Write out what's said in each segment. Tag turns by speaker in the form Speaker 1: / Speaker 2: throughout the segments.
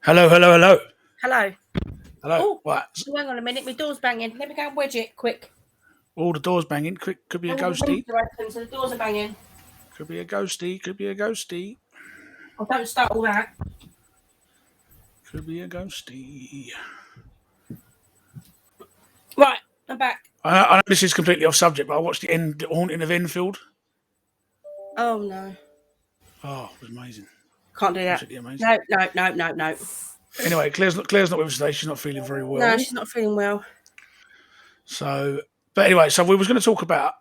Speaker 1: Hello, hello, hello,
Speaker 2: Hello.
Speaker 1: hello.
Speaker 2: Oh,
Speaker 1: What?
Speaker 2: hang on a minute. My door's banging. Let me go and wedge it quick.
Speaker 1: All the doors banging. Could be a
Speaker 2: All the windows
Speaker 1: ghosty.
Speaker 2: are open, so the doors are banging.
Speaker 1: Could be a ghosty. Could be a ghosty.
Speaker 2: Oh, don't start all that.
Speaker 1: Could be a ghosty.
Speaker 2: Right, I'm back.
Speaker 1: I know this is completely off subject, but I watched the Haunting of Enfield.
Speaker 2: Oh, no.
Speaker 1: Oh, it was amazing.
Speaker 2: Can't do that.
Speaker 1: Absolutely amazing.
Speaker 2: No.
Speaker 1: Anyway, Claire's not with us today. She's not feeling very well.
Speaker 2: No, she's not feeling well.
Speaker 1: So, but anyway, so we was going to talk about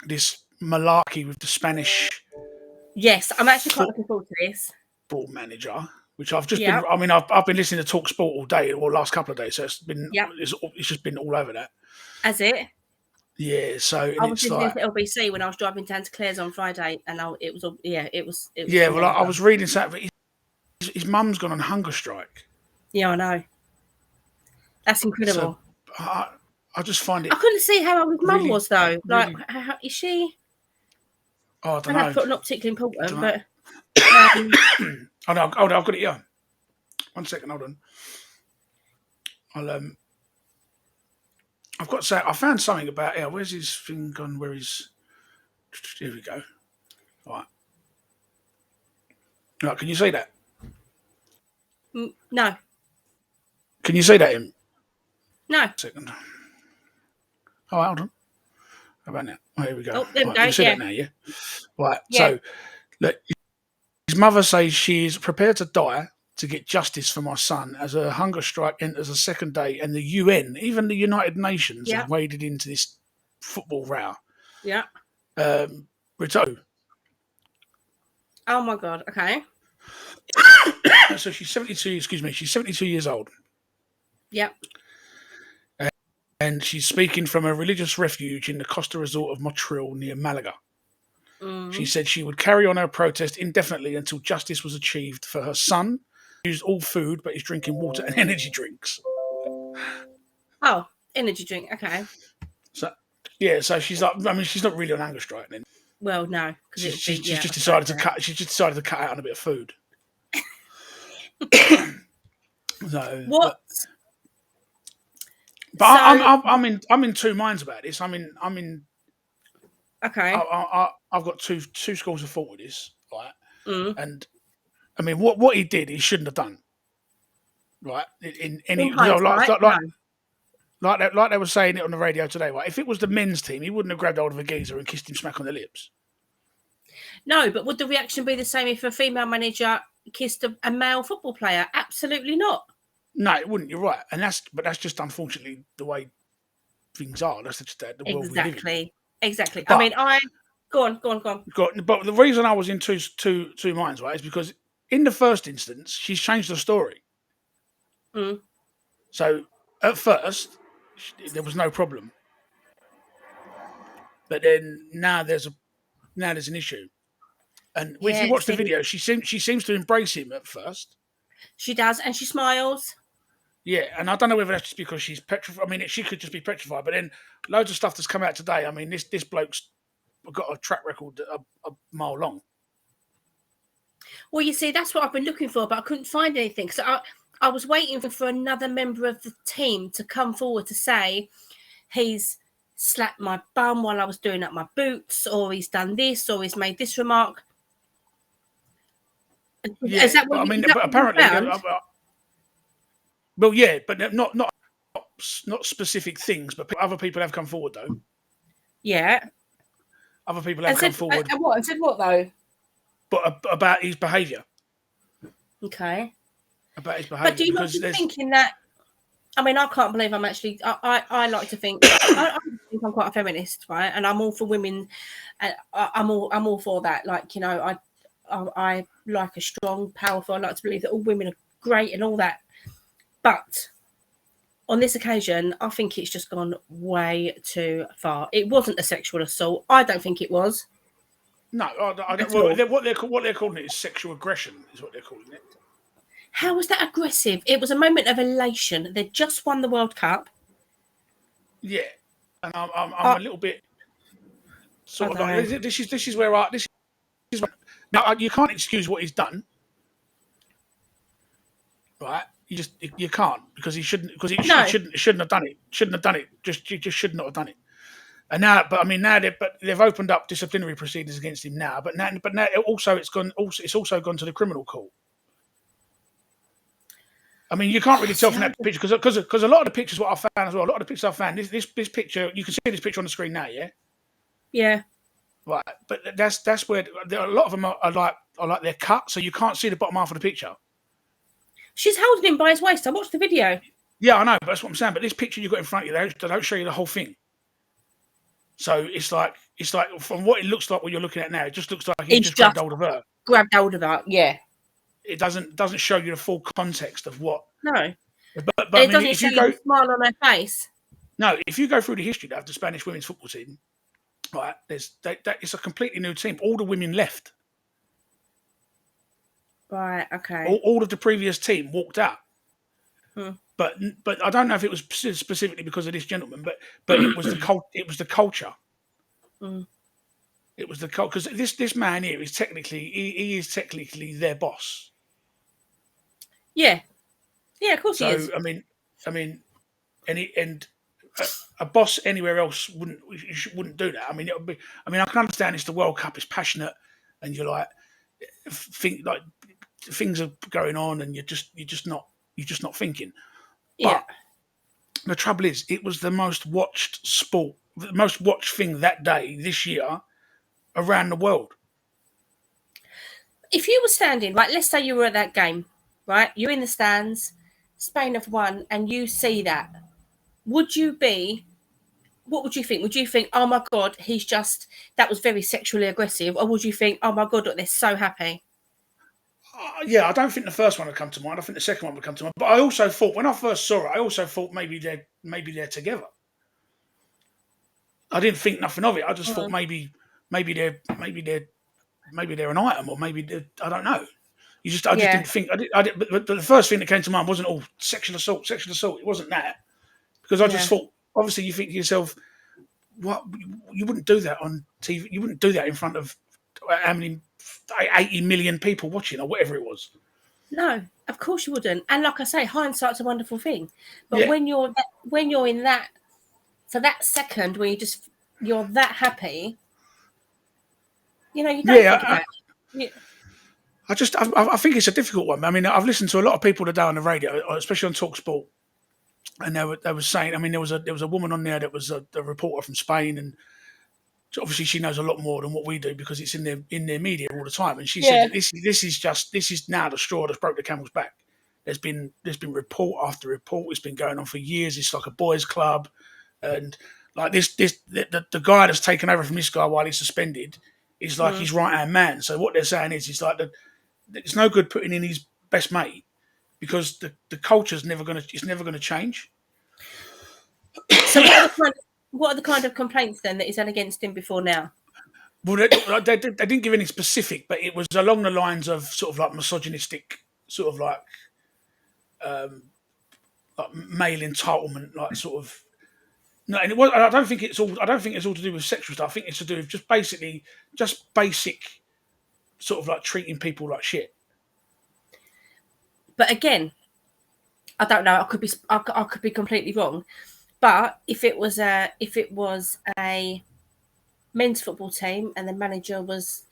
Speaker 1: this malarkey with the Spanish
Speaker 2: Yes, I'm actually quite looking forward to this.
Speaker 1: football manager, which I've just
Speaker 2: Yeah.
Speaker 1: been. I mean, I've been listening to Talk Sport all day, or last couple of days. So
Speaker 2: Yep.
Speaker 1: it's just been all over that.
Speaker 2: As it.
Speaker 1: Yeah, so
Speaker 2: I
Speaker 1: and
Speaker 2: was
Speaker 1: it's
Speaker 2: listening
Speaker 1: like
Speaker 2: to LBC when I was driving down to Claire's on Friday, and it was
Speaker 1: yeah. Well, I was reading something. His mum's gone on hunger strike.
Speaker 2: Yeah, I know. That's incredible.
Speaker 1: So I just find it.
Speaker 2: I couldn't see how old his mum
Speaker 1: really,
Speaker 2: was though.
Speaker 1: really,
Speaker 2: Like, how, is she?
Speaker 1: oh, I
Speaker 2: I
Speaker 1: don't
Speaker 2: know,
Speaker 1: know.
Speaker 2: not particularly important,
Speaker 1: Dunno.
Speaker 2: but
Speaker 1: Oh no, hold on, I've got it here. 1 second, hold on. I've got to say, I found something about where's his thing gone? Where is? Here we go. All right, can you see that?
Speaker 2: no.
Speaker 1: Can you see that, him?
Speaker 2: No.
Speaker 1: Second. Oh, hold on. How about now? Oh, here we go.
Speaker 2: Oh, there we
Speaker 1: Right,
Speaker 2: go.
Speaker 1: you can see
Speaker 2: Yeah.
Speaker 1: that now, yeah? Right,
Speaker 2: Yeah.
Speaker 1: so look, his mother says she is prepared to die to get justice for my son as a hunger strike enters a second day, and the UN, even the United Nations,
Speaker 2: Yeah.
Speaker 1: have waded into this football row.
Speaker 2: Yeah.
Speaker 1: Rito.
Speaker 2: Oh my God. Okay.
Speaker 1: So she's 72, excuse me, she's 72 years old.
Speaker 2: Yep.
Speaker 1: And she's speaking from a religious refuge in the Costa Resort of Motril near Malaga. She said she would carry on her protest indefinitely until justice was achieved for her son, who used all food but is drinking water and energy drinks.
Speaker 2: Oh, energy drink. Okay.
Speaker 1: So, yeah, so she's like, I mean, she's not really on hunger strike then.
Speaker 2: Well, no, because
Speaker 1: She's just decided to cut. She's just decided to cut out on a bit of food. So,
Speaker 2: what?
Speaker 1: But I'm in two minds about this. I'm in.
Speaker 2: Okay.
Speaker 1: I've got two schools of thought with this, right? And I mean, what he did, he shouldn't have done, right? In any like they were saying it on the radio today, right? If it was the men's team, he wouldn't have grabbed hold of a geezer and kissed him smack on the lips.
Speaker 2: No, but would the reaction be the same if a female manager kissed a male football player? Absolutely not.
Speaker 1: No, it wouldn't. You're right, and that's just unfortunately the way things are. That's just the world we live in.
Speaker 2: Exactly. But, I mean, go on.
Speaker 1: But the reason I was in two minds, right, is because in the first instance, she's changed the story. So at first, there was no problem, but then now there's an issue. And if you watch the video, she seems to embrace him at first.
Speaker 2: She does, and she smiles.
Speaker 1: Yeah, and I don't know whether that's just because she's petrified. I mean, she could just be petrified. But then loads of stuff that's come out today. I mean, this bloke's got a track record a mile long.
Speaker 2: Well, you see, that's what I've been looking for, but I couldn't find anything. So I was waiting for another member of the team to come forward to say he's slapped my bum while I was doing up my boots, or he's done this, or he's made this remark.
Speaker 1: Yeah, is that what but apparently, well, yeah, but not specific things, but other people have come forward though.
Speaker 2: Yeah,
Speaker 1: other people have come forward.
Speaker 2: And said what though?
Speaker 1: But about his behaviour.
Speaker 2: Okay.
Speaker 1: About his behaviour.
Speaker 2: But do you not be thinking that? I mean, I can't believe I'm actually. I like to think. I think I'm quite a feminist, right? And I'm all for women. And I'm all for that. Like, you know, I like a strong, powerful. I like to believe that all women are great and all that. But on this occasion, I think it's just gone way too far. It wasn't a sexual assault. I don't think it was.
Speaker 1: No, I don't. Well, what they're calling it is sexual aggression. Is what they're calling it.
Speaker 2: How was that aggressive? It was a moment of elation. They just won the World Cup.
Speaker 1: Yeah, and I'm a little bit sort of like this is where now you can't excuse what he's done. right? You can't because he shouldn't because it
Speaker 2: No.
Speaker 1: shouldn't have done it. Shouldn't have done it. You just should not have done it. And now, but I mean, now they've opened up disciplinary proceedings against him now. But now it's also gone to the criminal court. I mean, you can't really tell from that picture because a lot of the pictures what I found as well. A lot of the pictures I found this picture you can see this picture on the screen now, yeah.
Speaker 2: Yeah.
Speaker 1: Right, but that's where a lot of them are like they're cut, so you can't see the bottom half of the picture.
Speaker 2: She's holding him by his waist. I watched the video.
Speaker 1: Yeah, I know, but that's what I'm saying. But this picture you got in front of you, they don't show you the whole thing. So it's like from what it looks like, what you're looking at now, it just looks like he's just grabbed hold of her.
Speaker 2: Grabbed hold of her, yeah.
Speaker 1: It doesn't show you the full context of what.
Speaker 2: No,
Speaker 1: but
Speaker 2: I mean, it doesn't show you the smile on her face.
Speaker 1: No, if you go through the history of the Spanish women's football team, right, it's a completely new team. All the women left.
Speaker 2: Right. Okay.
Speaker 1: All of the previous team walked out. But I don't know if it was specifically because of this gentleman, but it was the culture. It was the culture because this man here is he is technically their boss.
Speaker 2: Yeah, of course he is.
Speaker 1: I mean, and a boss anywhere else wouldn't do that. I mean, I can understand it's the World Cup, it's passionate, and you're like things are going on, and you're just not thinking.
Speaker 2: Yeah.
Speaker 1: But the trouble is, it was the most watched sport, the most watched thing that day this year around the world.
Speaker 2: If you were standing, right, let's say you were at that game, right? You're in the stands, Spain have won, and you see that. What would you think? Would you think, oh my God, that was very sexually aggressive? Or would you think, oh my God, look, they're so happy?
Speaker 1: Yeah, I don't think the first one would come to mind. I think the second one would come to mind. But I also thought, when I first saw it, maybe they're together. I didn't think nothing of it. I just thought maybe they're an item, or maybe I don't know. I just didn't think. But the first thing that came to mind wasn't sexual assault. It wasn't that, because I just thought. Obviously, you think to yourself, what, you wouldn't do that on TV. You wouldn't do that in front of how many 80 million people watching, or whatever it was.
Speaker 2: No, of course you wouldn't. And like I say, hindsight's a wonderful thing. But when you're in that, for that second where you're that happy, you don't think about it.
Speaker 1: I think it's a difficult one. I mean, I've listened to a lot of people today on the radio, especially on Talk Sport, and they were saying. I mean, there was a woman on there that was a reporter from Spain, and obviously she knows a lot more than what we do because it's in their media all the time. And she said that this is now the straw that's broke the camel's back. There's been report after report. It's been going on for years. It's like a boys' club, and like the guy that's taken over from this guy while he's suspended is like his right hand man. So what they're saying is, it's like it's no good putting in his best mate because the culture's never gonna change.
Speaker 2: So what are the kind of complaints then that he's had against him before now?
Speaker 1: Well, they didn't give any specific, but it was along the lines of sort of like misogynistic, sort of like male entitlement, like sort of. No, and it was. I don't think it's all to do with sexual stuff. I think it's to do with just basic, sort of like treating people like shit.
Speaker 2: But again, I don't know. I could be completely wrong. But if it was a men's football team and the manager was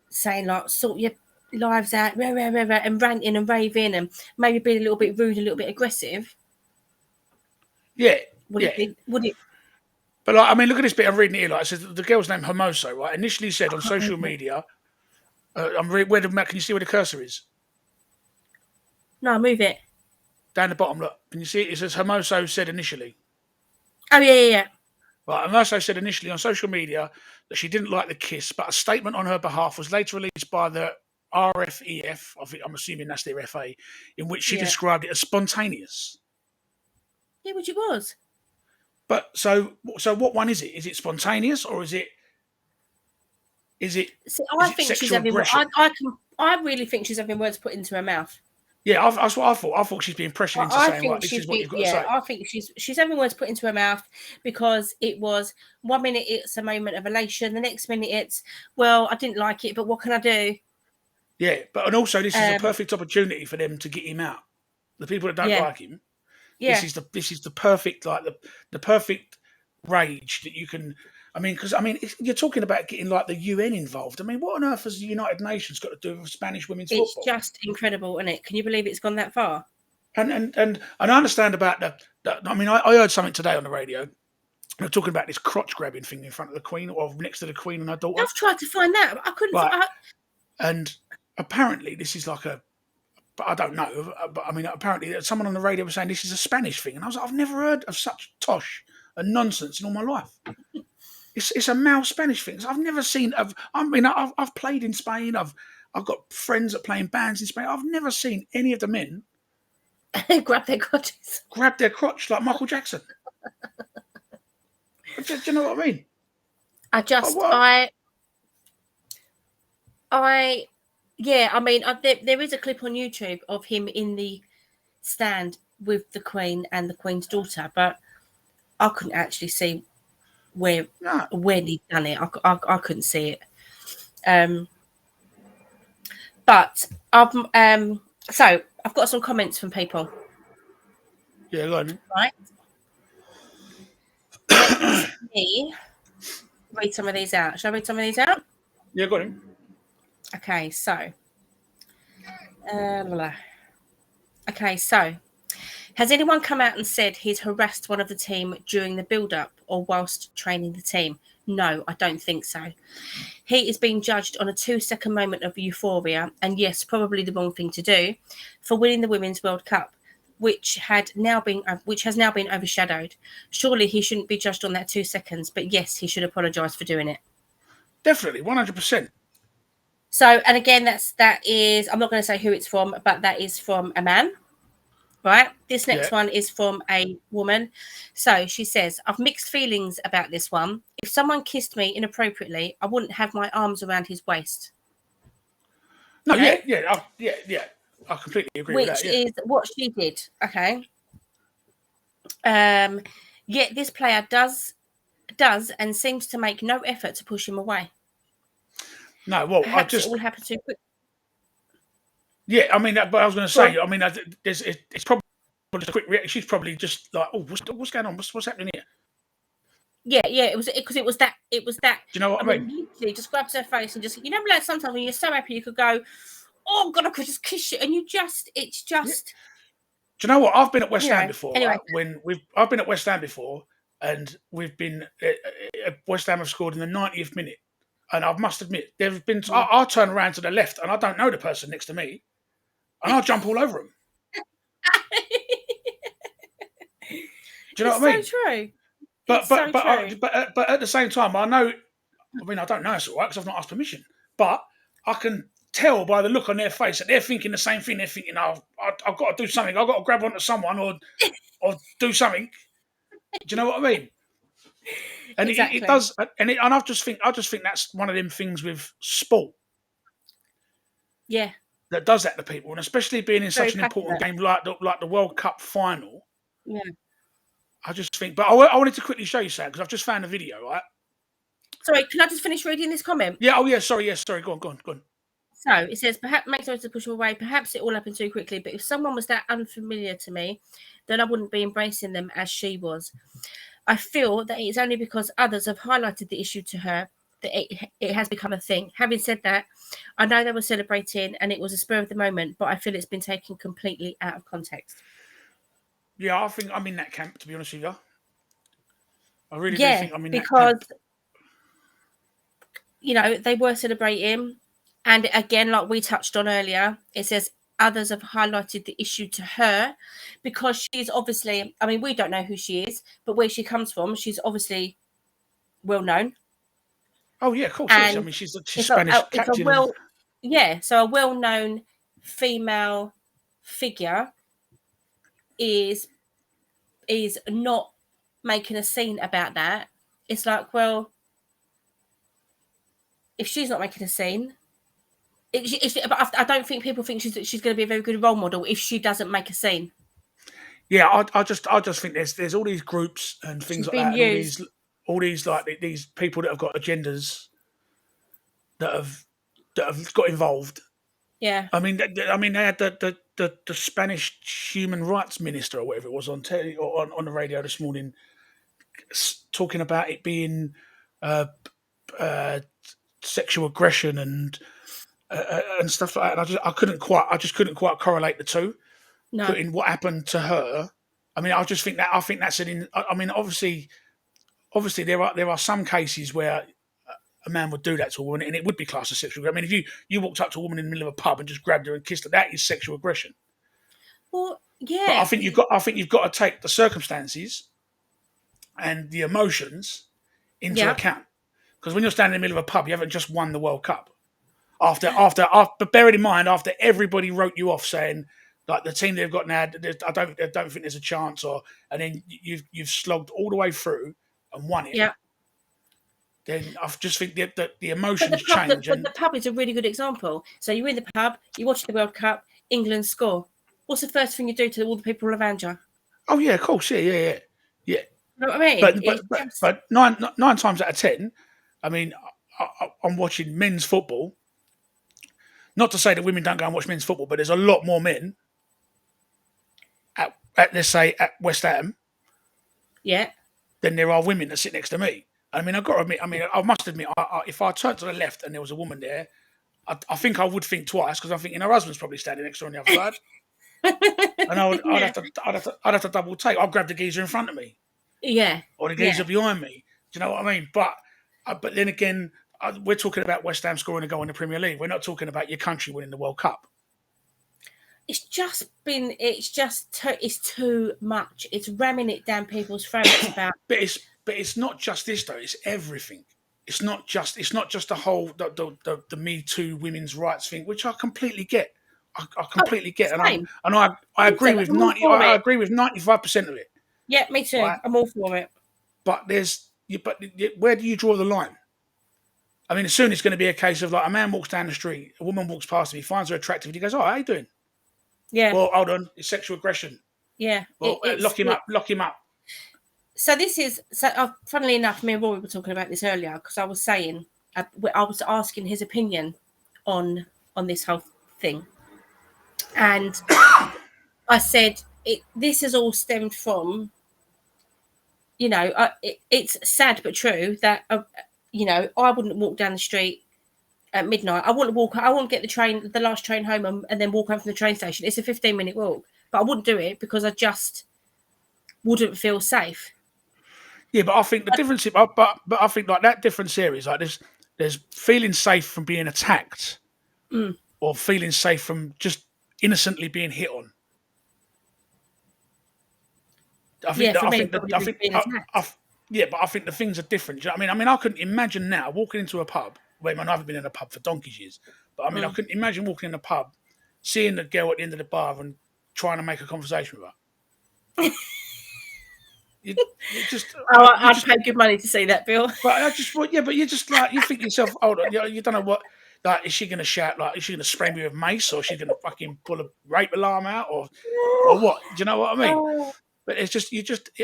Speaker 2: saying like sort your lives out, and ranting and raving and maybe being a little bit rude, a little bit aggressive.
Speaker 1: Yeah.
Speaker 2: Would it?
Speaker 1: But like, I mean, look at this bit. I'm reading it here. Like, it says the girl's name Hermoso, right? Initially said on social media. Can you see where the cursor is?
Speaker 2: No, move it.
Speaker 1: Down the bottom, look. Can you see it? It says Hermoso said initially.
Speaker 2: Oh, yeah.
Speaker 1: Right, Hermoso said initially on social media that she didn't like the kiss, but a statement on her behalf was later released by the RFEF, I'm assuming that's their FA, in which she described it as spontaneous.
Speaker 2: Yeah, which it was.
Speaker 1: But so what one is it? Is it spontaneous or is it?
Speaker 2: See, I think she's having. I really think she's having words put into her mouth.
Speaker 1: Yeah, that's what I thought. I thought she's being pressured into saying, "Right, this is what you've got to say."
Speaker 2: I think she's having words put into her mouth because it was 1 minute it's a moment of elation, the next minute it's, well, I didn't like it, but what can I do?
Speaker 1: Yeah, and also this is a perfect opportunity for them to get him out. the people that don't like him.
Speaker 2: Yeah.
Speaker 1: This is the perfect, like the perfect rage that you can. I mean, because you're talking about getting like the UN involved. I mean, what on earth has the United Nations got to do with Spanish women's
Speaker 2: It's
Speaker 1: football?
Speaker 2: just incredible, isn't it? Can you believe it's gone that far?
Speaker 1: And I understand about I mean, I heard something today on the radio. They're talking about this crotch grabbing thing in front of the Queen, or next to the Queen and her daughter.
Speaker 2: I've tried to find that, but I couldn't.
Speaker 1: Right. And apparently, this is like but I don't know. But I mean, apparently, someone on the radio was saying this is a Spanish thing, and I was like, I've never heard of such tosh and nonsense in all my life. It's a male Spanish thing. I've never seen. I've played in Spain. I've got friends that play in bands in Spain. I've never seen any of the men
Speaker 2: grab their crotches,
Speaker 1: grab their crotch like Michael Jackson. Do you know what I mean?
Speaker 2: There is a clip on YouTube of him in the stand with the Queen and the Queen's daughter, but I couldn't actually see when he'd done it. I couldn't see it. But I've got some comments from people.
Speaker 1: Yeah, go on.
Speaker 2: Right. Let me read some of these out. Shall I read some of these out?
Speaker 1: Yeah, go on.
Speaker 2: Okay, so. Okay, so. Has anyone come out and said he's harassed one of the team during the build-up or whilst training the team? No, I don't think so. He is being judged on a 2-second moment of euphoria, and yes, probably the wrong thing to do, for winning the Women's World Cup, which has now been overshadowed. Surely he shouldn't be judged on that 2 seconds, but yes, he should apologise for doing it.
Speaker 1: Definitely, 100%.
Speaker 2: So, and again, that is, I'm not going to say who it's from, but that is from a man. Right. This next one is from a woman. So she says, I've mixed feelings about this one. If someone kissed me inappropriately, I wouldn't have my arms around his waist.
Speaker 1: No, okay? yeah. I completely agree with that.
Speaker 2: Which is what she did. Okay. Yet this player does and seems to make no effort to push him away.
Speaker 1: No, well,
Speaker 2: Perhaps it all happened too quick.
Speaker 1: Yeah, I mean, but I was going to say, I mean, it's probably just a quick reaction. She's probably just like, oh, what's going on? What's happening here?
Speaker 2: Yeah, it was because it was that. Do
Speaker 1: you know what I mean?
Speaker 2: Literally, just grabs her face and just, like sometimes when you're so happy, you could go, oh God, I could just kiss you, and it's just. Yeah.
Speaker 1: Do you know what? I've been at West Ham before. Anyway. I've been at West Ham before, and we've been West Ham have scored in the 90th minute, and I must admit there have been. I'll turn around to the left, and I don't know the person next to me. And I'll jump all over him. Do you know what I mean?
Speaker 2: So true.
Speaker 1: But at the same time, I know. I mean, I don't know it's all right because I've not asked permission. But I can tell by the look on their face that they're thinking the same thing. They're thinking, "Oh, I've got to do something. I've got to grab onto someone or do something." Do you know what I mean? And exactly. it does. And I just think that's one of them things with sport.
Speaker 2: Yeah.
Speaker 1: That does that to people, and especially being in such an important game like the World Cup final.
Speaker 2: Yeah,
Speaker 1: I just think. But I wanted to quickly show you, Sam, because I've just found a video. Right?
Speaker 2: Sorry, can I just finish reading this comment?
Speaker 1: Yeah. Oh, yeah. Sorry. Yes. Sorry. Go on.
Speaker 2: So it says, perhaps makes sense to push them away. Perhaps it all happened too quickly. But if someone was that unfamiliar to me, then I wouldn't be embracing them as she was. I feel that it's only because others have highlighted the issue to her that it has become a thing. Having said that, I know they were celebrating and it was a spur of the moment, but I feel it's been taken completely out of context.
Speaker 1: Yeah, I think I'm in that camp, to be honest with you. I really do think I'm in that camp.
Speaker 2: Because, they were celebrating. And again, like we touched on earlier, it says others have highlighted the issue to her because she's obviously, I mean, we don't know who she is, but where she comes from, she's obviously well known.
Speaker 1: Oh yeah, of course. I mean, she's Spanish captain.
Speaker 2: So a well-known female figure is not making a scene about that. It's like, well, if she's not making a scene, but I don't think people think she's going to be a very good role model if she doesn't make a scene.
Speaker 1: Yeah, I just think there's all these groups and things like that. And all these like these people that have got agendas that have got involved.
Speaker 2: Yeah.
Speaker 1: I mean, they had the the Spanish human rights minister or whatever it was on telly or on the radio this morning, talking about it being uh, uh, sexual aggression and stuff like that. And I just couldn't quite correlate the two.
Speaker 2: No.
Speaker 1: Putting what happened to her. I mean, I think that's I mean, obviously there are some cases where a man would do that to a woman, and it would be classed as sexual aggression. I mean, if you walked up to a woman in the middle of a pub and just grabbed her and kissed her, that is sexual aggression.
Speaker 2: Well,
Speaker 1: But
Speaker 2: yeah.
Speaker 1: I think you've got to take the circumstances and the emotions into account. Because when you're standing in the middle of a pub, you haven't just won the World Cup. But bearing in mind, after everybody wrote you off saying like the team they've got now, I don't think there's a chance, and then you've slogged all the way through and won it.
Speaker 2: Yeah.
Speaker 1: Then I just think that the emotions change.
Speaker 2: But the pub is a really good example. So you're in the pub, you watch the World Cup, England score. What's the first thing you do to all the people around you?
Speaker 1: Oh yeah, of course, yeah.
Speaker 2: You know what I mean?
Speaker 1: But nine times out of 10, I mean, I'm watching men's football. Not to say that women don't go and watch men's football, but there's a lot more men at let's say at West Ham, than there are women that sit next to me. I mean, I've got to admit. I mean, I must admit, if I turned to the left and there was a woman there, I think I would think twice because I'm thinking her husband's probably standing next to her on the other side, and I'd have to double take. I'd grab the geezer in front of me, or the geezer behind me. Do you know what I mean? But then again, we're talking about West Ham scoring a goal in the Premier League. We're not talking about your country winning the World Cup.
Speaker 2: It's too much. It's ramming it down people's throats about.
Speaker 1: But it's not just this though. It's everything. It's not just the whole the Me Too women's rights thing, which I completely get. I completely get, and I agree with 95% of it.
Speaker 2: Yeah, me too. Right? I'm all for it.
Speaker 1: But where do you draw the line? I mean, soon it's going to be a case of like a man walks down the street, a woman walks past him, he finds her attractive, and he goes, "Oh, how you doing?"
Speaker 2: Yeah.
Speaker 1: Well, hold on, it's sexual aggression.
Speaker 2: Yeah.
Speaker 1: Well, lock him up.
Speaker 2: So funnily enough, me and Rory were talking about this earlier because I was saying, I was asking his opinion on this whole thing. And I said, this has all stemmed from, it's sad but true that, I wouldn't walk down the street at midnight. I wouldn't get the last train home and then walk home from the train station. It's a 15-minute walk, but I wouldn't do it because I just wouldn't feel safe.
Speaker 1: Yeah, but I think the difference, but I think like that difference here is like there's feeling safe from being attacked, or feeling safe from just innocently being hit on. I think the things are different. You know what I mean, I couldn't imagine now walking into a pub. I haven't been in a pub for donkey's years, but I mean, I couldn't imagine walking in a pub, seeing the girl at the end of the bar and trying to make a conversation with her.
Speaker 2: I'd pay good money to see that, Bill.
Speaker 1: But you just like you think to yourself, hold on, you don't know what. Like, is she going to shout? Like, is she going to spray me with mace, or is she going to fucking pull a rape alarm out, or what? Do you know what I mean? But it's just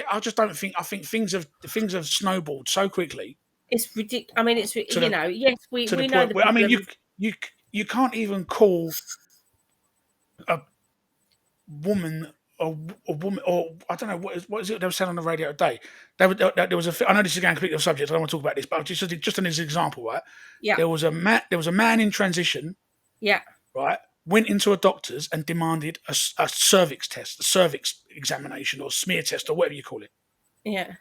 Speaker 1: I just don't think. I think things have snowballed so quickly.
Speaker 2: It's ridiculous. I mean, it's yes, we know.
Speaker 1: I mean, you can't even call a woman. Or I don't know what is it they were saying on the radio today. There was I know this is going completely off subject. I don't want to talk about this, but just as an example, right?
Speaker 2: Yeah.
Speaker 1: There was a man in transition.
Speaker 2: Yeah.
Speaker 1: Right. Went into a doctor's and demanded a cervix test, a cervix examination or smear test or whatever you call it.
Speaker 2: Yeah.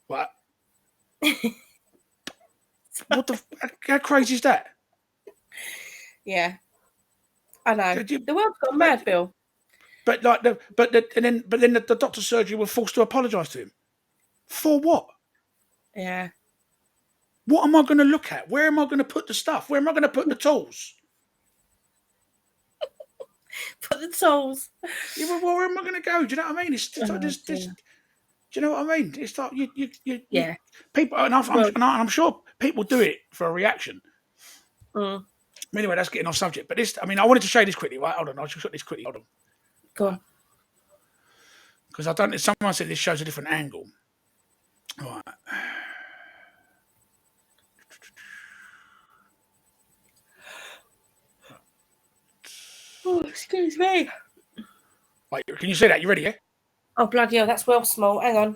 Speaker 1: Right. How crazy is that?
Speaker 2: Yeah. I know. The world's gone mad, Bill.
Speaker 1: But then the doctor's surgery were forced to apologise to him. For what?
Speaker 2: Yeah.
Speaker 1: What am I going to look at? Where am I going to put the stuff? Where am I going to put the tools?
Speaker 2: Put the tools.
Speaker 1: Yeah, well, where am I going to go? Do you know what I mean? It's just like this. Do you know what I mean? It's like you people, and I'm sure people do it for a reaction. Anyway, that's getting off subject. But I wanted to show you this quickly. Right? Hold on, I'll just show this quickly. Hold on.
Speaker 2: Go on.
Speaker 1: Because someone said this shows a different angle. All right.
Speaker 2: Oh, excuse me.
Speaker 1: Wait, can you see that? You ready? Yeah.
Speaker 2: Oh bloody hell, that's well small. Hang on,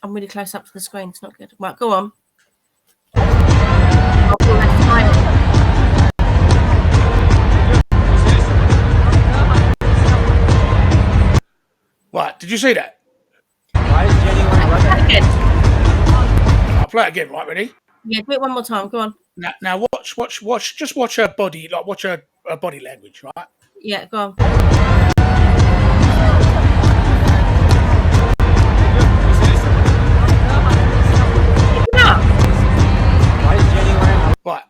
Speaker 2: I'm really close up to the screen. It's not good. Right, go on.
Speaker 1: Right, did you see that?
Speaker 2: Again.
Speaker 1: I'll play it again. Right, ready?
Speaker 2: Yeah, do it one more time. Go on.
Speaker 1: Now watch. Just watch her body, like watch her body language, right?
Speaker 2: Yeah, go on.
Speaker 1: Right.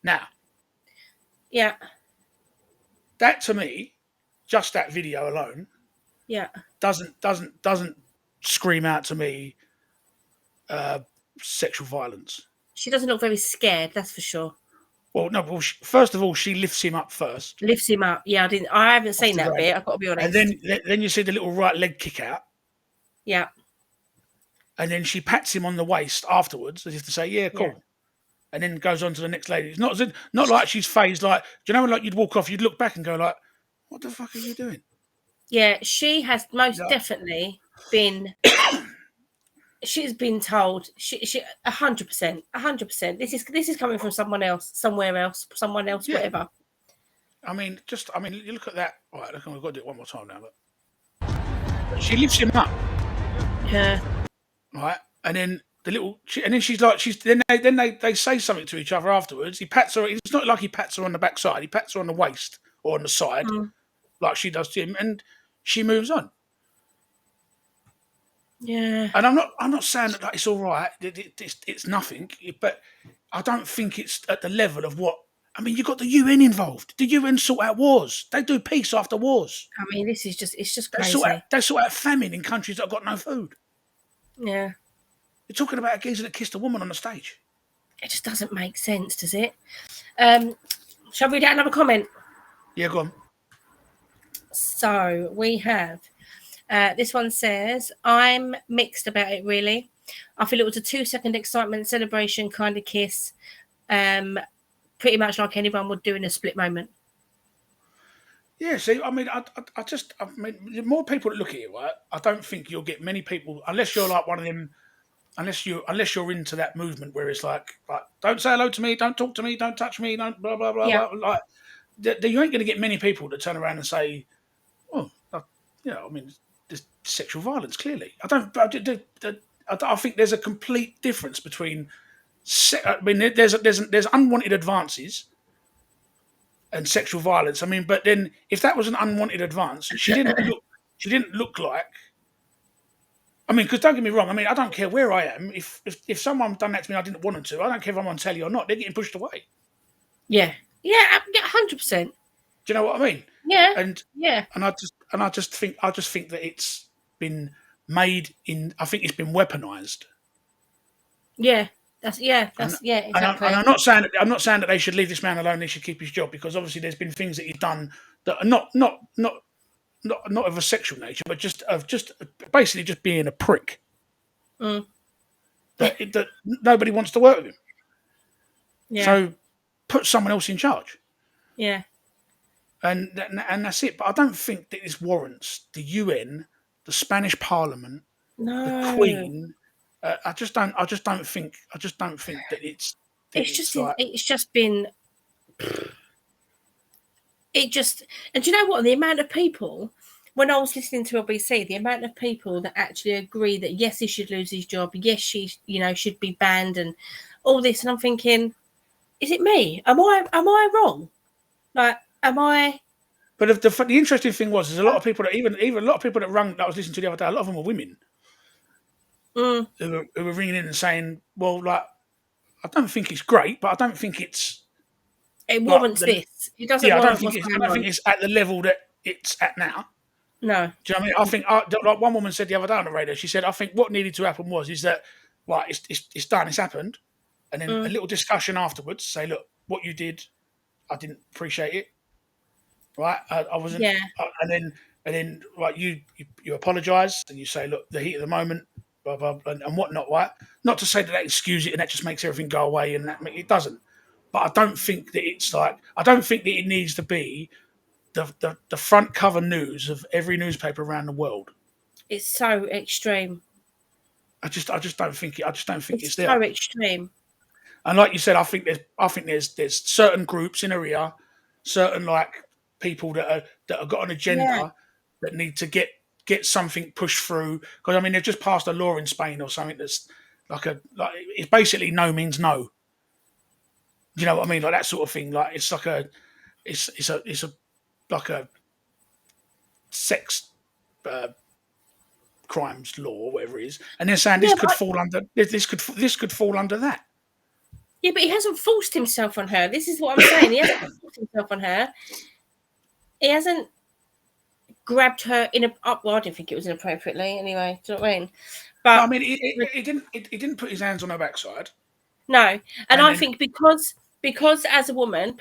Speaker 1: Now,
Speaker 2: Yeah,
Speaker 1: that to me, just that video alone,
Speaker 2: yeah.
Speaker 1: doesn't scream out to me sexual violence.
Speaker 2: She doesn't look very scared, that's for sure.
Speaker 1: Well, no. Well, first of all, she lifts him up first,
Speaker 2: Lifts him up. Yeah, I haven't seen that bit. I've got to be honest.
Speaker 1: and then you see the little right leg kick out,
Speaker 2: Yeah,
Speaker 1: and then she pats him on the waist afterwards, as if to say, "Yeah, cool."
Speaker 2: Yeah.
Speaker 1: And then goes on to the next lady. It's not like she's phased. Like, do you know when like you'd walk off, you'd look back and go like, "What the fuck are you doing?"
Speaker 2: yeah. She has most definitely been. She's been told. She 100%, 100%. This is coming from someone else, somewhere else, someone else, whatever.
Speaker 1: I mean, you look at that. All right, look, we've got to do it one more time now. But she lifts him up.
Speaker 2: Yeah.
Speaker 1: Right, and then then they say something to each other afterwards. He pats her. It's not like he pats her on the backside. He pats her on the waist or on the side, like she does to him, and she moves on.
Speaker 2: Yeah.
Speaker 1: And I'm not saying that it's all right. It's nothing, but I don't think it's at the level of what. I mean, you got the UN involved. The UN sort out wars. They do peace after wars.
Speaker 2: I mean, it's just crazy.
Speaker 1: They sort out famine in countries that have got no food.
Speaker 2: Yeah.
Speaker 1: You're talking about a geezer that kissed a woman on the stage.
Speaker 2: It just doesn't make sense, does it? Shall we read out another comment?
Speaker 1: Yeah, go on.
Speaker 2: So we have this one says, I'm mixed about it, really. I feel it was a 2-second excitement celebration kind of kiss, pretty much like anyone would do in a split moment.
Speaker 1: Yeah, see, I mean, the more people that look at it, right, I don't think you'll get many people, unless you're like one of them, unless you're into that movement where it's like don't say hello to me, don't talk to me, don't touch me, don't blah blah blah.
Speaker 2: Yeah.
Speaker 1: Blah. Like, you ain't going to get many people that turn around and say, "Oh, I mean, there's sexual violence." Clearly, I think there's a complete difference between. I mean, there's unwanted advances and sexual violence. I mean, but then if that was an unwanted advance, she didn't look like. I mean, because don't get me wrong. I mean, I don't care where I am. If someone done that to me, I didn't want them to. I don't care if I'm on telly or not. They're getting pushed away.
Speaker 2: Yeah, 100%.
Speaker 1: Do you know what I mean?
Speaker 2: Yeah,
Speaker 1: And I just think that it's been made in. I think it's been weaponized.
Speaker 2: Yeah, exactly.
Speaker 1: And I'm not saying that they should leave this man alone. They should keep his job, because obviously there's been things that he's done that are not of a sexual nature, but just basically just being a prick. That nobody wants to work with him.
Speaker 2: Yeah.
Speaker 1: So put someone else in charge.
Speaker 2: Yeah.
Speaker 1: And that's it. But I don't think that this warrants the UN, the Spanish Parliament, the Queen. I just don't think that it's.
Speaker 2: And do you know what? The amount of people, when I was listening to LBC, the amount of people that actually agree that yes, he should lose his job, yes, she should be banned, and all this, and I'm thinking, is it me? Am I wrong? Like, am I?
Speaker 1: But the interesting thing was, there's a lot of people that even a lot of people that rang that I was listening to the other day. A lot of them were women who were ringing in and saying, "Well, like, I don't think it's great, but I don't think it's."
Speaker 2: It warrants this. It doesn't.
Speaker 1: Yeah, I don't think it's at the level that it's at now.
Speaker 2: No.
Speaker 1: Do you know what I mean? I think, like one woman said the other day on the radio, she said, "I think what needed to happen is that, right, it's done, it's happened, and then a little discussion afterwards. Say, look, what you did, I didn't appreciate it. Right, I wasn't.
Speaker 2: Yeah.
Speaker 1: And then, right, you apologise and you say, look, the heat of the moment, blah blah, blah and whatnot. Right, not to say that excuse it and that just makes everything go away, and that it doesn't. But I don't think that it's like, I don't think that it needs to be the front cover news of every newspaper around the world.
Speaker 2: It's so extreme.
Speaker 1: I just don't think it. I just don't think it's
Speaker 2: It's
Speaker 1: there.
Speaker 2: so extreme.
Speaker 1: And like you said, I think there's certain groups in area, certain like people that have got an agenda
Speaker 2: Yeah.
Speaker 1: that need to get something pushed through. Because I mean, they've just passed a law in Spain or something that's like it's basically no means no. You know what I mean? Like that sort of thing. Like it's like it's a like a sex crimes law or whatever it is, and they're saying
Speaker 2: Yeah,
Speaker 1: this could fall under that.
Speaker 2: Yeah, but he hasn't forced himself on her. This is what I'm saying. He hasn't forced himself on her. He hasn't grabbed her in a up. Well, I didn't think it was inappropriately. Anyway, do you know what I mean? But
Speaker 1: I mean, he didn't put his hands on her backside.
Speaker 2: No, and I think because as a woman,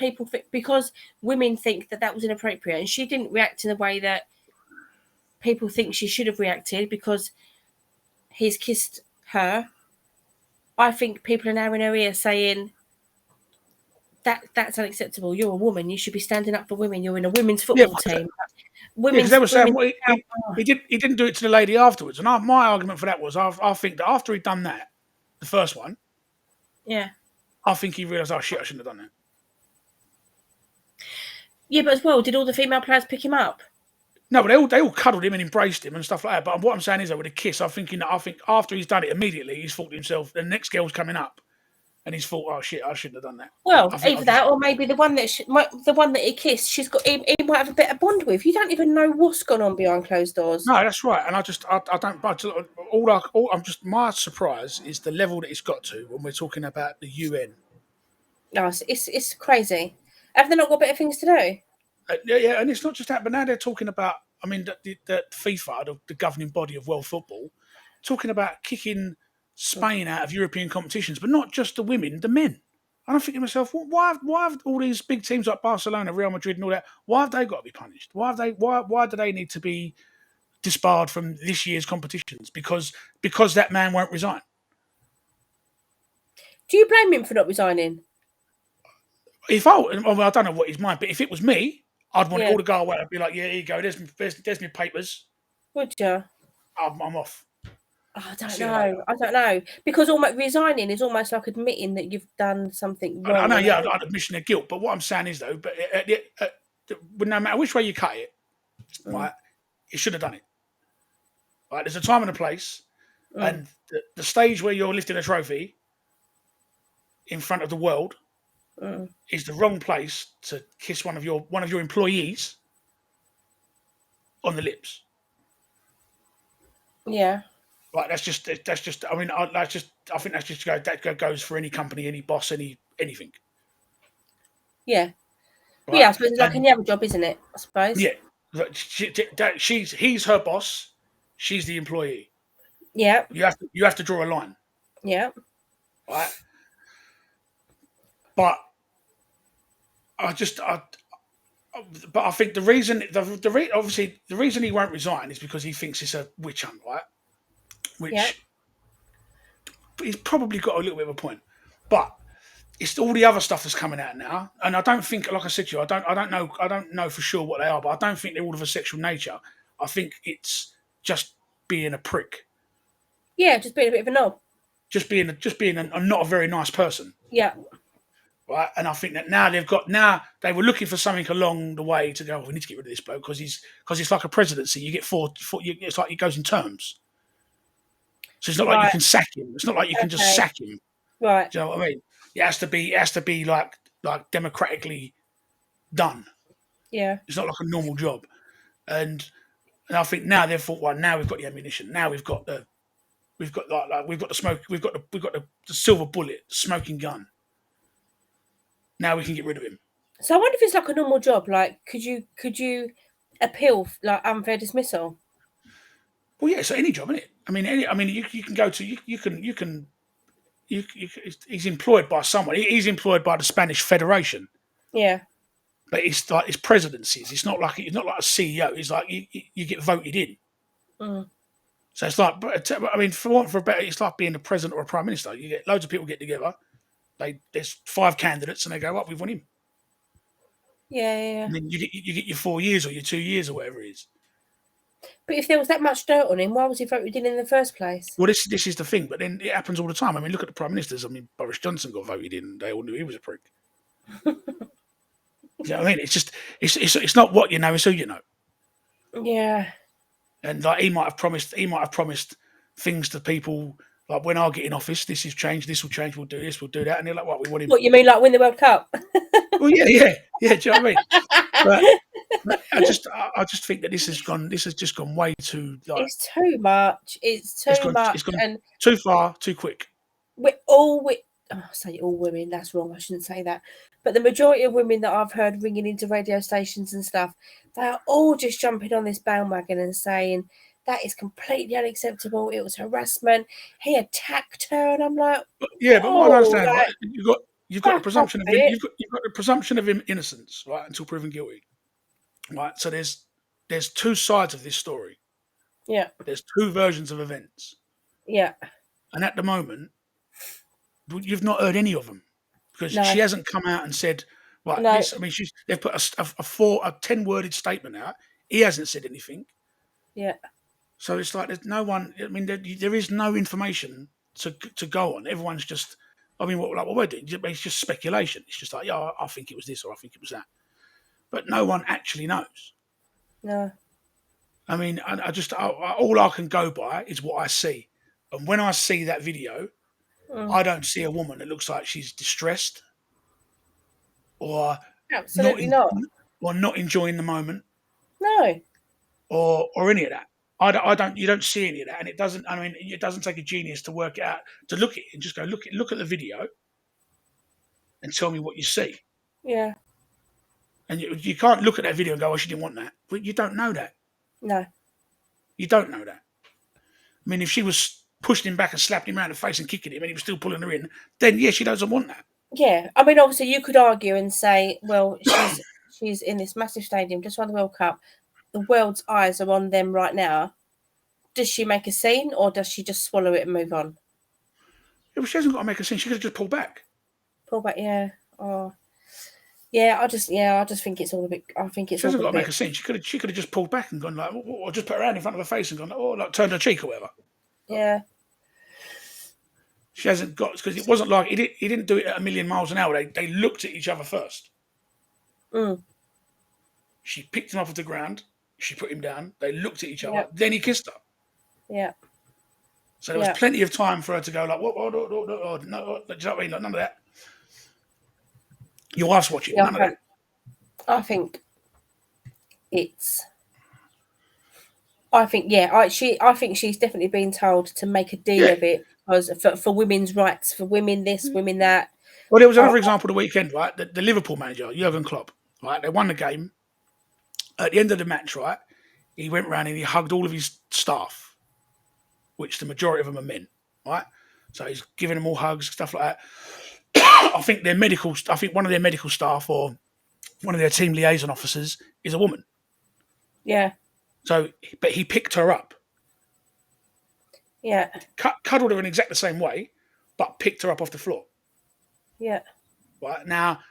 Speaker 2: because women think that was inappropriate, and she didn't react in the way that people think she should have reacted because he's kissed her. I think people are now in her ear saying that's unacceptable. You're a woman. You should be standing up for women. You're in a women's football team.
Speaker 1: Because they were saying he didn't do it to the lady afterwards, and my argument for that was I think that after he'd done that, the first one,
Speaker 2: yeah,
Speaker 1: I think he realised, oh shit, I shouldn't have done that.
Speaker 2: Yeah, but as well, did all the female players pick him up?
Speaker 1: No, but they all cuddled him and embraced him and stuff like that. But what I'm saying is that with a kiss, I think after he's done it immediately, he's thought to himself, the next girl's coming up, and he's thought, oh shit, I shouldn't have done that.
Speaker 2: Well, either that or maybe the one that he kissed, he might have a bit of bond with. You don't even know what's gone on behind closed doors.
Speaker 1: No, that's right, and I don't budge. My surprise is the level that it's got to when we're talking about the UN.
Speaker 2: No, it's crazy. Have they not got better things to do?
Speaker 1: Yeah, and it's not just that, but now they're talking about. I mean, the FIFA, the governing body of world football, talking about kicking Spain out of European competitions, but not just the women, the men. And I'm thinking to myself, why have all these big teams like Barcelona, Real Madrid, and all that? Why have they got to be punished? Why do they need to be disbarred from this year's competitions? Because that man won't resign.
Speaker 2: Do you blame him for not resigning?
Speaker 1: I don't know what his mind, but if it was me, I'd want it all to go away. I'd be like, yeah, here you go. There's my papers.
Speaker 2: Would you?
Speaker 1: I'm off.
Speaker 2: Oh, I don't know. Because resigning is almost like admitting that you've done something wrong.
Speaker 1: I know, yeah, an admission of guilt. But what I'm saying is, though, no matter which way you cut it, right, you should have done it. Right, there's a time and a place, and the stage where you're lifting a trophy in front of the world is the wrong place to kiss one of your employees on the lips.
Speaker 2: Yeah.
Speaker 1: Right, that's just. I mean, I think that goes for any company, any boss, anything.
Speaker 2: Yeah.
Speaker 1: Right?
Speaker 2: Yeah, I suppose it's like any other job, isn't it? I suppose.
Speaker 1: Yeah, he's her boss. She's the employee.
Speaker 2: Yeah.
Speaker 1: You have to draw a line.
Speaker 2: Yeah.
Speaker 1: Right. But I think the reason he won't resign is because he thinks it's a witch hunt, right? Which he's probably got a little bit of a point, but it's all the other stuff that's coming out now, and I don't think, like I said to you, I don't know for sure what they are, but I don't think they're all of a sexual nature. I think it's just being a prick.
Speaker 2: Yeah, just being a bit of a knob.
Speaker 1: Just being a not a very nice person.
Speaker 2: Yeah.
Speaker 1: Right, and I think that now they were looking for something along the way to go, we need to get rid of this bloke because it's like a presidency. You get four it's like it goes in terms. So it's not like you can sack him. It's not like you can just sack him.
Speaker 2: Right.
Speaker 1: Do you know what I mean? It has to be like democratically done.
Speaker 2: Yeah.
Speaker 1: It's not like a normal job. And I think now they've thought, well, now we've got the ammunition. Now we've got the smoke. We've got the silver bullet, smoking gun. Now we can get rid of him.
Speaker 2: So I wonder if it's like a normal job. Like, could you appeal like unfair dismissal?
Speaker 1: Well, yeah, it's any job, isn't it? I mean, you can go to he's employed by someone. He's employed by the Spanish Federation.
Speaker 2: Yeah.
Speaker 1: But it's like it's presidencies. It's not like a CEO. It's like you get voted in.
Speaker 2: Mm.
Speaker 1: So it's like, I mean, for a better, it's like being the president or a prime minister. You get loads of people get together. There's 5 candidates, and they go, "What, we want him."
Speaker 2: Yeah.
Speaker 1: And then you get your 4 years or your 2 years or whatever it is.
Speaker 2: But if there was that much dirt on him, why was he voted in the first place?
Speaker 1: Well, this is the thing, but then it happens all the time. I mean, look at the prime ministers. I mean, Boris Johnson got voted in; they all knew he was a prick. You know what I mean? It's just it's not what you know; it's who you know.
Speaker 2: Yeah.
Speaker 1: And like he might have promised things to people like, when I get in office, this is changed, this will change, we'll do this, we'll do that, and they're like, what, we want him?
Speaker 2: What you mean, like win the World Cup?
Speaker 1: Well, yeah. Do you know what I mean? But I just think that this has just gone way too, like,
Speaker 2: It's too much. It's too much,
Speaker 1: it's gone
Speaker 2: and
Speaker 1: too far, too quick.
Speaker 2: I say all women. That's wrong. I shouldn't say that. But the majority of women that I've heard ringing into radio stations and stuff, they are all just jumping on this bandwagon and saying that is completely unacceptable. It was harassment. He attacked her, and I'm like,
Speaker 1: Yeah, but what I understand,
Speaker 2: like,
Speaker 1: right? You've got the presumption of
Speaker 2: it.
Speaker 1: you've got the presumption of innocence, right, until proven guilty, right? So there's two sides of this story.
Speaker 2: Yeah.
Speaker 1: There's two versions of events,
Speaker 2: Yeah.
Speaker 1: and at the moment, you've not heard any of them because
Speaker 2: No.
Speaker 1: she hasn't come out and said, right,
Speaker 2: No.
Speaker 1: this. I mean, they've put a 10-worded statement out. He hasn't said anything.
Speaker 2: Yeah.
Speaker 1: So it's like there's no one. I mean, there is no information to go on. Everyone's just. I mean, what we're doing, it's just speculation. It's just like, yeah, I think it was this or I think it was that, but no one actually knows.
Speaker 2: No.
Speaker 1: I mean, all I can go by is what I see, and when I see that video, I don't see a woman that looks like she's distressed or
Speaker 2: Absolutely not.
Speaker 1: or not enjoying the moment.
Speaker 2: No.
Speaker 1: Or any of that. I don't. You don't see any of that, and it doesn't. I mean, it doesn't take a genius to work it out, to look at it and just go look at the video, and tell me what you see.
Speaker 2: Yeah.
Speaker 1: And you can't look at that video and go, "Oh, she didn't want that," but you don't know that.
Speaker 2: No.
Speaker 1: You don't know that. I mean, if she was pushing him back and slapping him around the face and kicking him, and he was still pulling her in, then yeah, she doesn't want that.
Speaker 2: Yeah. I mean, obviously, you could argue and say, well, she's in this massive stadium, just won the World Cup. The world's eyes are on them right now. Does she make a scene or does she just swallow it and move on?
Speaker 1: Yeah, but she hasn't got to make a scene. She could have just pulled back.
Speaker 2: Pull back, yeah. Oh, yeah. I just think it's all a bit. I think it's.
Speaker 1: She hasn't got to make a scene. She could have just pulled back and gone like, or just put her hand in front of her face and gone, oh, like turned her cheek or whatever.
Speaker 2: Yeah.
Speaker 1: She hasn't got, because it wasn't like he didn't do it at 1,000,000 miles an hour. They looked at each other first. She picked him off the ground. She put him down. They looked at each other.
Speaker 2: Yep.
Speaker 1: Then he kissed her.
Speaker 2: Yeah.
Speaker 1: So there was plenty of time for her to go like, no, do you know what I mean? Like, none of that. Your wife's watching. None of that.
Speaker 2: I think it's. I think she's definitely been told to make a deal of it because for women's rights, for women this, women that.
Speaker 1: Well, there was another example the weekend, right? The Liverpool manager, Jurgen Klopp, right? They won the game. At the end of the match, right, he went round and he hugged all of his staff, which the majority of them are men, right? So he's giving them all hugs, stuff like that. I think one of their medical staff or one of their team liaison officers is a woman.
Speaker 2: Yeah.
Speaker 1: So, but he picked her up.
Speaker 2: Yeah.
Speaker 1: Cuddled her in exactly the same way, but picked her up off the floor.
Speaker 2: Yeah.
Speaker 1: Right now,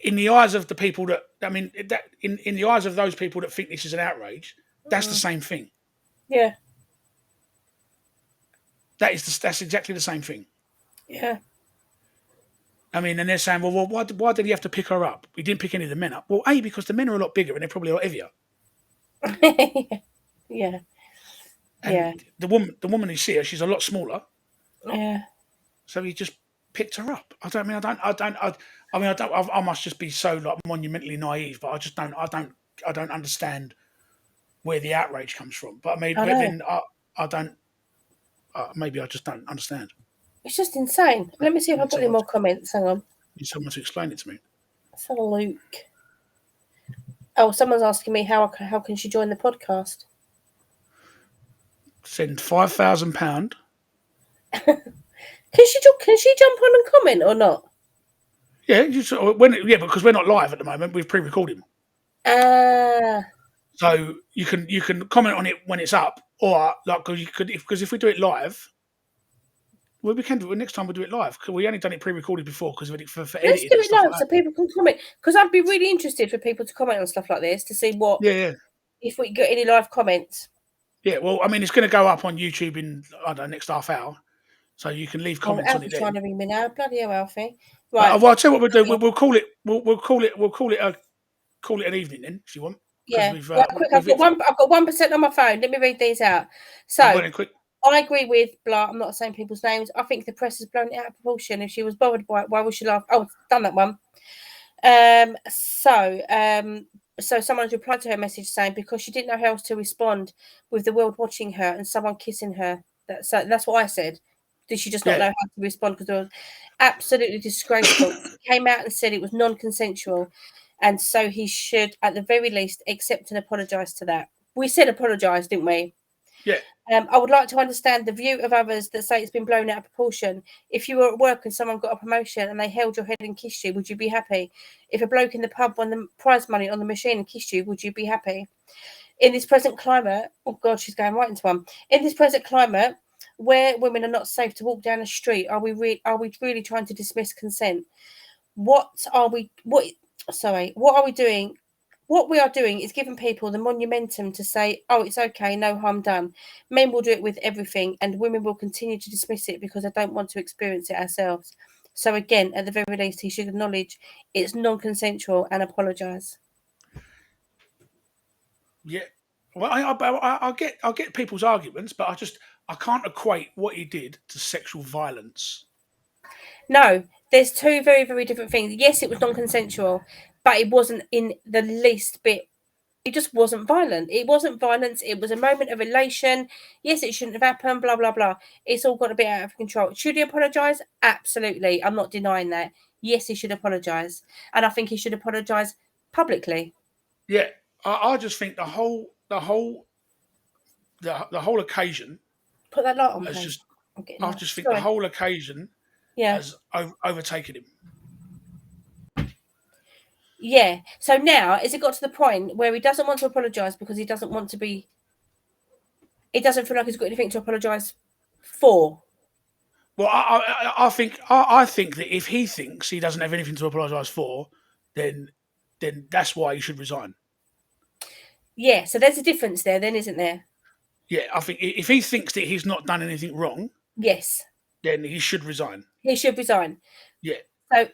Speaker 1: in the eyes of the people in the eyes of those people that think this is an outrage, that's the same thing.
Speaker 2: Yeah.
Speaker 1: That's exactly the same thing.
Speaker 2: Yeah.
Speaker 1: I mean, and they're saying, well, why did he have to pick her up? He didn't pick any of the men up. Well, because the men are a lot bigger and they're probably a lot heavier.
Speaker 2: Yeah.
Speaker 1: And the woman who see her, she's a lot smaller.
Speaker 2: Yeah.
Speaker 1: So he just picked her up. I must just be so like monumentally naive, but I don't understand where the outrage comes from. But maybe maybe I just don't understand.
Speaker 2: It's just insane. Let me see if I've got any more comments. Hang on.
Speaker 1: Need someone to explain it to me.
Speaker 2: Let's have a look. Oh, someone's asking me how can she join the podcast?
Speaker 1: Send £5,000.
Speaker 2: Can she jump on and comment or not?
Speaker 1: Yeah, because we're not live at the moment. We've pre-recorded. So you can comment on it when it's up, or like because if we do it live, Well, we can do it next time. We'll do it live. We only done it pre-recorded before because for editing.
Speaker 2: Let's do it live
Speaker 1: like
Speaker 2: so people can comment. Because I'd be really interested for people to comment on stuff like this to see what.
Speaker 1: Yeah.
Speaker 2: If we get any live comments.
Speaker 1: Yeah. Well, I mean, it's going to go up on YouTube in next half hour, so you can leave comments on it.
Speaker 2: Alfie's trying to ring me now. Bloody hell, Alfie.
Speaker 1: Right. Well, I'll tell you what we'll do. We'll call it. We'll call it an evening then, if you want.
Speaker 2: Yeah. Quick. I've got 1% on my phone. Let me read these out. So. I agree with blah. I'm not saying people's names. I think the press has blown it out of proportion. If she was bothered by it, why would she laugh? Oh, done that one. So someone's replied to her message saying because she didn't know how else to respond with the world watching her and someone kissing her. That's what I said. Did she just not know how to respond? Because it was absolutely disgraceful. He came out and said it was non-consensual, and so he should, at the very least, accept and apologise to that. We said apologise, didn't we?
Speaker 1: Yeah.
Speaker 2: I would like to understand the view of others that say it's been blown out of proportion. If you were at work and someone got a promotion and they held your head and kissed you, would you be happy? If a bloke in the pub won the prize money on the machine and kissed you, would you be happy? In this present climate, oh God, she's going right into one. In this present climate, where women are not safe to walk down the street, are we really trying to dismiss consent? What are we doing? What we are doing is giving people the monumentum to say, oh, it's okay, no harm done. Men will do it with everything, and women will continue to dismiss it because they don't want to experience it ourselves. So again, at the very least, he should acknowledge it's non-consensual and apologise.
Speaker 1: Yeah. Well, I get people's arguments, but I can't equate what he did to sexual violence.
Speaker 2: No, there's two very, very different things. Yes, it was non-consensual, but it wasn't in the least bit. It just wasn't violent. It wasn't violence. It was a moment of elation. Yes, it shouldn't have happened, blah, blah, blah. It's all got a bit out of control. Should he apologise? Absolutely. I'm not denying that. Yes, he should apologise. And I think he should apologise publicly.
Speaker 1: Yeah. I just think the whole occasion.
Speaker 2: Put that light on.
Speaker 1: I just think the whole occasion has overtaken him.
Speaker 2: Yeah. So now, has it got to the point where he doesn't want to apologise because he doesn't want to be? It doesn't feel like he's got anything to apologise for.
Speaker 1: Well, I think that if he thinks he doesn't have anything to apologise for, then that's why he should resign.
Speaker 2: Yeah. So there's a difference there, then, isn't there?
Speaker 1: Yeah, I think if he thinks that he's not done anything wrong,
Speaker 2: yes,
Speaker 1: then he should resign.
Speaker 2: He should resign.
Speaker 1: Yeah.
Speaker 2: So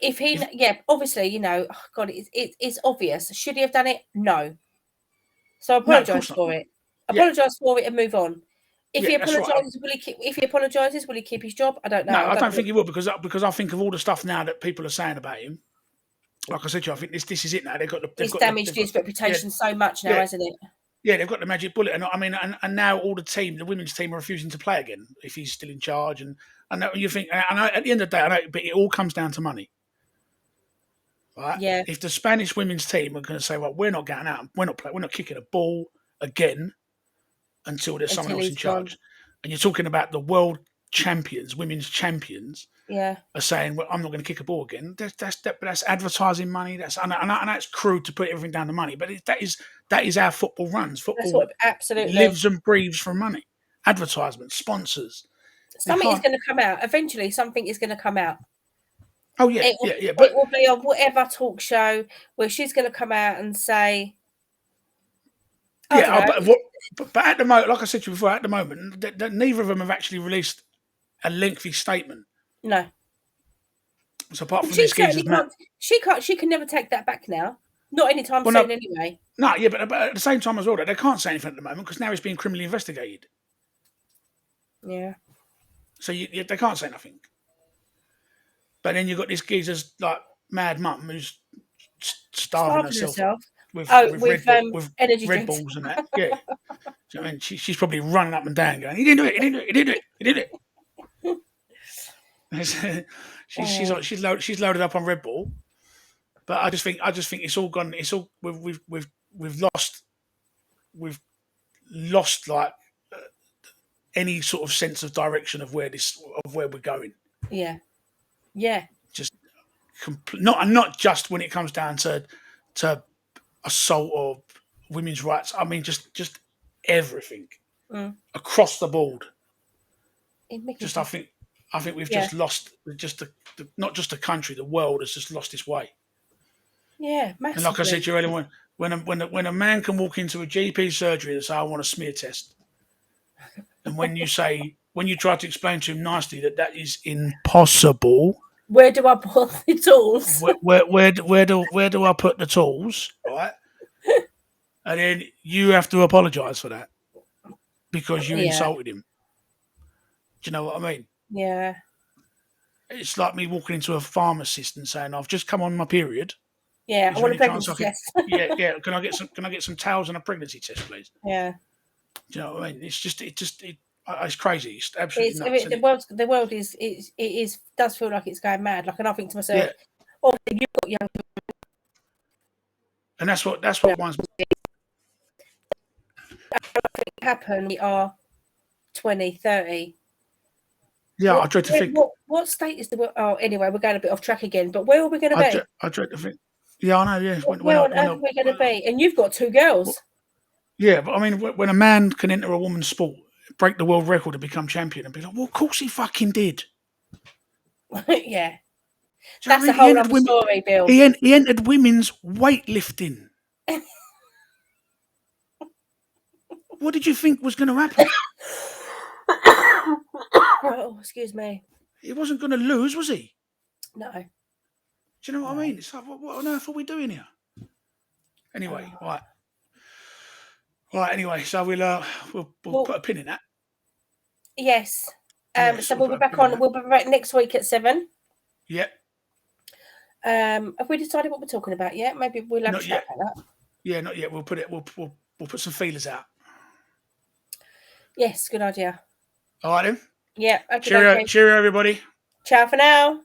Speaker 2: obviously, oh God, it's obvious. Should he have done it? No. So apologise for it. Apologise for it and move on. If he apologises, will he keep his job? I don't know.
Speaker 1: No, I don't think he will because I think of all the stuff now that people are saying about him. Like I said to you, I think this is it now. It's
Speaker 2: damaged his reputation so much now, hasn't it?
Speaker 1: Yeah, they've got the magic bullet, and I mean, and now all the women's team are refusing to play again if he's still in charge. And you think, and at the end of the day, I know, but it all comes down to money, right?
Speaker 2: Yeah.
Speaker 1: If the Spanish women's team are going to say, "Well, we're not going out, we're not kicking a ball again until there's someone else in charge," and you're talking about the world champions, women's champions, are saying, "Well, I'm not going to kick a ball again." That's advertising money. And that's crude to put everything down to money, but that is how football runs. Football
Speaker 2: absolutely
Speaker 1: lives and breathes from money, advertisements, sponsors.
Speaker 2: Something is going to come out eventually. Something is going to come out.
Speaker 1: Oh yeah,
Speaker 2: it will be on whatever talk show where she's going to come out and say,
Speaker 1: but at the moment, like I said to you before, at the moment, neither of them have actually released a lengthy statement.
Speaker 2: No.
Speaker 1: So apart from this geezer's
Speaker 2: she can never take that back now. Not anytime soon, anyway.
Speaker 1: No, yeah, but at the same time as well, they can't say anything at the moment because now he's being criminally investigated.
Speaker 2: Yeah.
Speaker 1: So they can't say nothing. But then you've got this geezer's like mad mum who's starving herself with Red Bulls and that. Yeah. So, I mean, she's probably running up and down going, "He didn't do it. He didn't do it. He didn't do it. He did it." She's loaded up on Red Bull, but I just think it's all gone. It's all we've lost like any sort of sense of direction of where we're going.
Speaker 2: Yeah, yeah.
Speaker 1: Just not just when it comes down to assault or women's rights. I mean, just everything across the board.
Speaker 2: I
Speaker 1: I think we've just lost not just the country, the world has just lost its way.
Speaker 2: Yeah, massively.
Speaker 1: And like I said to you earlier, when a man can walk into a GP surgery and say, I want a smear test, and when you try to explain to him nicely that is impossible.
Speaker 2: Where do I put the tools?
Speaker 1: Where do I put the tools? Right, and then you have to apologise for that because you insulted him. Do you know what I mean?
Speaker 2: Yeah.
Speaker 1: It's like me walking into a pharmacist and saying, "I've just come on my period.
Speaker 2: Yeah, I want a pregnancy test."
Speaker 1: Yeah. Can I get some towels and a pregnancy test, please?
Speaker 2: Yeah.
Speaker 1: Do you know what I mean? It's crazy. It's absolutely nuts.
Speaker 2: The world does feel like it's going mad. Like, and I think to myself, you've got young people.
Speaker 1: And that's what winds me.
Speaker 2: Happen. We are 20, 30.
Speaker 1: Yeah, I dread to think.
Speaker 2: What state is the world? Oh, anyway, we're going a bit off track again. But where are we going to be?
Speaker 1: I dread to think. Yeah, I know. Yeah,
Speaker 2: where on earth are we going to be? And you've got 2 girls.
Speaker 1: Yeah, but I mean, when a man can enter a woman's sport, break the world record and become champion, and be like, well, of course he fucking did.
Speaker 2: Yeah. That's a whole other story, Bill.
Speaker 1: He entered women's weightlifting. What did you think was going to happen?
Speaker 2: Oh, excuse me.
Speaker 1: He wasn't going to lose, was he?
Speaker 2: No.
Speaker 1: Do you know what I mean? It's like, what on earth are we doing here? Anyway, right. Anyway, so we'll put a pin in that.
Speaker 2: Yes. So we'll be back on. We'll be back next week at 7.
Speaker 1: Yep.
Speaker 2: Have we decided what we're talking about yet? Maybe we'll have a chat about that.
Speaker 1: Yeah, not yet. We'll put some feelers out.
Speaker 2: Yes, good idea.
Speaker 1: All right then.
Speaker 2: Yeah.
Speaker 1: Okay, cheerio, everybody.
Speaker 2: Ciao for now.